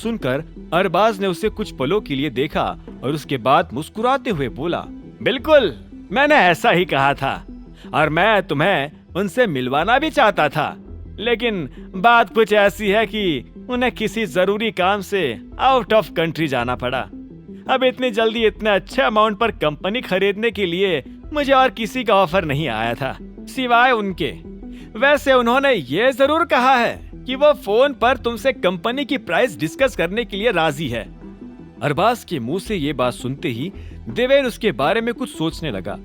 सुनकर अरबाज ने उसे कुछ पलों के लिए देखा और उसके बाद मुस्कुराते हुए बोला, बिल्कुल, मैंने ऐसा ही कहा था और मैं तुम्हें उनसे मिलवाना भी चाहता था, लेकिन बात कुछ ऐसी है कि उन्हें किसी जरूरी काम से आउट ऑफ कंट्री जाना पड़ा। अब इतनी जल्दी इतने अच्छे अमाउंट पर कंपनी खरीदने के लिए मुझे और किसी का ऑफर नहीं आया था सिवाय उनके। वैसे उन्होंने ये जरूर कहा है कि वो फोन पर तुमसे कंपनी की प्राइस डिस्कस करने के लिए राजी है। अरबाज के मुंह से ये बात सुनते ही देवेन उसके बारे में कुछ सोचने लगा।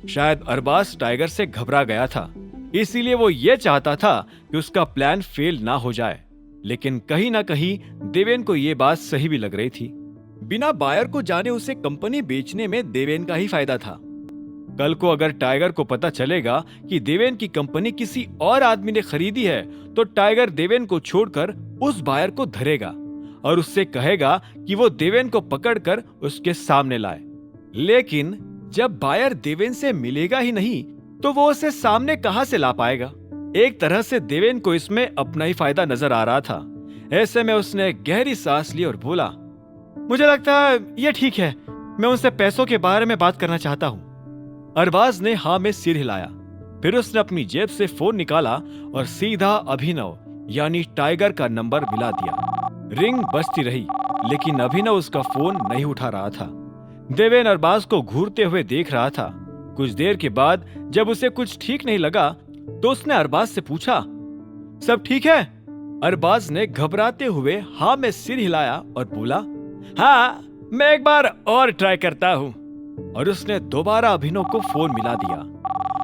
शायद अरबाज टाइगर से घबरा गया था, इसीलिए वो ये चाहता था कि उसका प्लान फेल ना हो जाए। लेकिन कहीं ना कहीं देवेन को ये बात सही भी लग रही थी। बिना बायर को जाने उसे कंपनी बेचने में देवेन का ही फायदा था। कल को अगर टाइगर को पता चलेगा कि देवेन की कंपनी किसी और आदमी ने खरीदी है, तो टाइगर देवेन को छोड़कर उस बायर को धरेगा और उससे कहेगा कि वो देवेन को पकड़कर उसके सामने लाए। लेकिन जब बायर देवेन से मिलेगा ही नहीं, तो वो उसे सामने कहां से ला पाएगा। एक तरह से देवेन को इसमें अपना ही फायदा नजर आ रहा था। ऐसे में उसने गहरी सांस ली और बोला, मुझे लगता है ये ठीक है, मैं उनसे पैसों के बारे में बात करना चाहता हूँ। अरबाज ने हाँ में सिर हिलाया। फिर उसने अपनी जेब से फोन निकाला और सीधा अभिनव यानी टाइगर का नंबर मिला दिया। रिंग बजती रही, लेकिन अभिनव उसका फोन नहीं उठा रहा था। देवेन अरबाज को घूरते हुए देख रहा था। कुछ देर के बाद जब उसे कुछ ठीक नहीं लगा, तो उसने अरबाज से पूछा, सब ठीक है? अरबाज ने घबराते हुए हाँ में सिर हिलाया और बोला, हाँ, मैं एक बार और ट्राई करता हूँ। और उसने दोबारा अभिनव को फोन मिला दिया।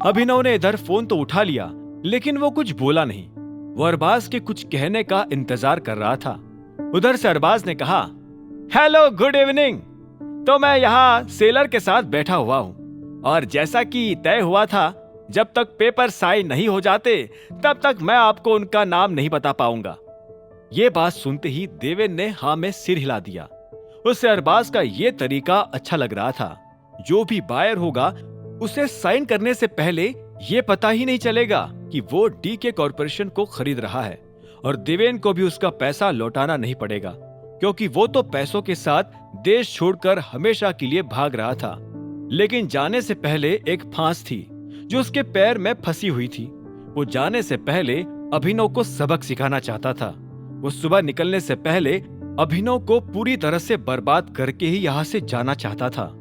अभिनव ने इधर फोन तो उठा लिया, लेकिन वो कुछ बोला नहीं। वो अरबाज के कुछ कहने का इंतजार कर रहा था। उधर से अरबाज ने कहा, हेलो, गुड इवनिंग। तो मैं यहाँ सेलर के साथ बैठा हुआ हूँ और जैसा कि तय हुआ था, जब तक पेपर साइन नहीं हो जाते तब तक मैं आपको उनका नाम नहीं बता पाऊंगा। ये बात सुनते ही देवेन ने हाँ में सिर हिला दिया। उसे अरबाज का ये तरीका अच्छा लग रहा था। जो भी बायर होगा, उसे साइन करने से पहले ये पता ही नहीं चलेगा कि वो डीके कॉर्पोरेशन को खरीद रहा है और देवेन को भी उसका पैसा लौटाना नहीं पड़ेगा, क्योंकि वो तो पैसों के साथ देश छोड़कर हमेशा के लिए भाग रहा था। लेकिन जाने से पहले एक फांस थी जो उसके पैर में फंसी हुई थी। वो जाने से पहले अभिनव को सबक सिखाना चाहता था। वो सुबह निकलने से पहले अभिनव को पूरी तरह से बर्बाद करके ही यहाँ से जाना चाहता था।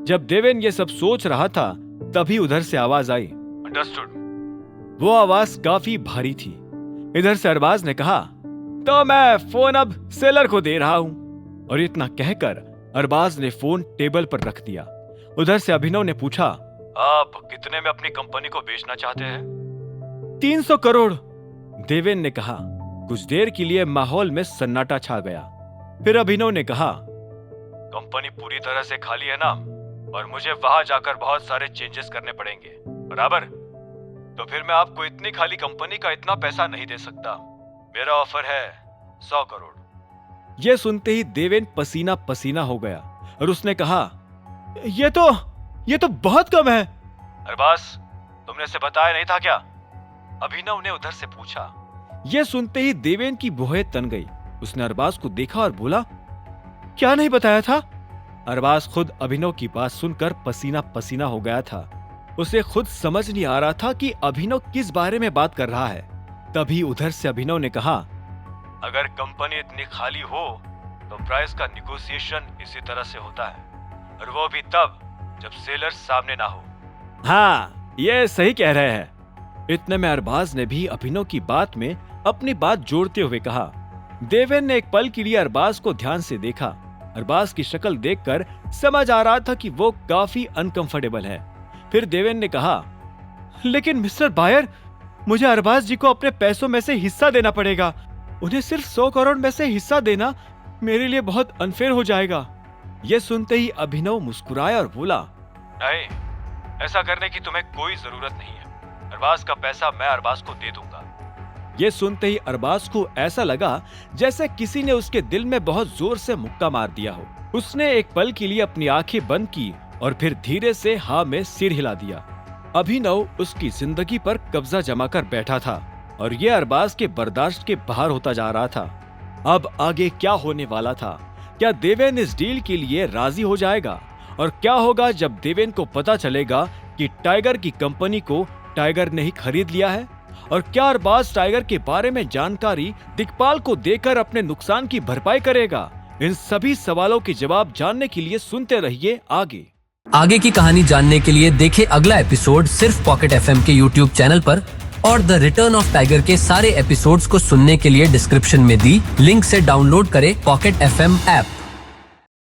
जब देवेन ये सब सोच रहा था, तभी उधर से आवाज आई, अंडरस्टूड। वो आवाज काफी भारी थी। इधर से अरबाज ने कहा, तो मैं फोन अब सेलर को दे रहा हूं। और इतना कहकर अरबाज ने फोन टेबल पर रख दिया। उधर से अभिनव ने पूछा, आप कितने में अपनी कंपनी को बेचना चाहते हैं? 300 करोड़, देवेन ने कहा। कुछ देर के लिए माहौल में सन्नाटा छा गया। फिर अभिनव ने कहा, कंपनी पूरी तरह से खाली है ना, और मुझे वहां जाकर बहुत सारे चेंजेस करने पड़ेंगे, बराबर? तो फिर मैं आपको इतनी खाली कंपनी का इतना पैसा नहीं दे सकता। मेरा ऑफर है 100 करोड़। यह सुनते ही देवेन पसीना पसीना हो गया और उसने कहा, ये तो बहुत कम है। अरबाज, तुमने इसे बताया नहीं था क्या? अभिनव ने उधर से पूछा। यह सुनते ही देवेन की भौहें तन गई। उसने अरबाज को देखा और बोला, क्या नहीं बताया था? अरबाज खुद अभिनव की बात सुनकर पसीना पसीना हो गया था। उसे खुद समझ नहीं आ रहा था कि अभिनव किस बारे में बात कर रहा है। तभी उधर से अभिनव ने कहा, अगर कंपनी इतनी खाली हो तो प्राइस का निगोशिएशन इसी तरह से होता है, और वो भी तब जब सेलर सामने ना हो। हाँ, ये सही कह रहे हैं। इतने में अरबाज ने भी अभिनव की बात में अपनी बात जोड़ते हुए कहा। देवेन ने एक पल के लिए अरबाज को ध्यान से देखा। अरबाज की शक्ल देखकर समझ आ रहा था कि वो काफी अनकंफर्टेबल है। फिर देवेन ने कहा, लेकिन मिस्टर बायर, मुझे अरबाज जी को अपने पैसों में से हिस्सा देना पड़ेगा। उन्हें सिर्फ 100 करोड़ में से हिस्सा देना मेरे लिए बहुत अनफेयर हो जाएगा। यह सुनते ही अभिनव मुस्कुराया और बोला, नहीं, ऐसा करने की तुम्हें कोई जरूरत नहीं है। अरबाज का पैसा मैं अरबाज को दे दूंगा। यह सुनते ही अरबाज को ऐसा लगा जैसे किसी ने उसके दिल में बहुत जोर से मुक्का मार दिया हो। उसने एक पल के लिए अपनी आंखें बंद की और फिर धीरे से हाँ में सिर हिला दिया। अभिनव उसकी जिंदगी पर कब्जा जमाकर बैठा था और यह अरबाज के बर्दाश्त के बाहर होता जा रहा था। अब आगे क्या होने वाला था? क्या देवेन इस डील के लिए राजी हो जाएगा? और क्या होगा जब देवेन को पता चलेगा कि टाइगर की कंपनी को टाइगर ने ही खरीद लिया है? और क्या अरबाज टाइगर के बारे में जानकारी दिक्पाल को देकर अपने नुकसान की भरपाई करेगा? इन सभी सवालों के जवाब जानने के लिए सुनते रहिए आगे की कहानी जानने के लिए देखें अगला एपिसोड सिर्फ पॉकेट एफएम के यूट्यूब चैनल पर, और द रिटर्न ऑफ टाइगर के सारे एपिसोड्स को सुनने के लिए डिस्क्रिप्शन में दी लिंक से डाउनलोड करें पॉकेट एफएम ऐप।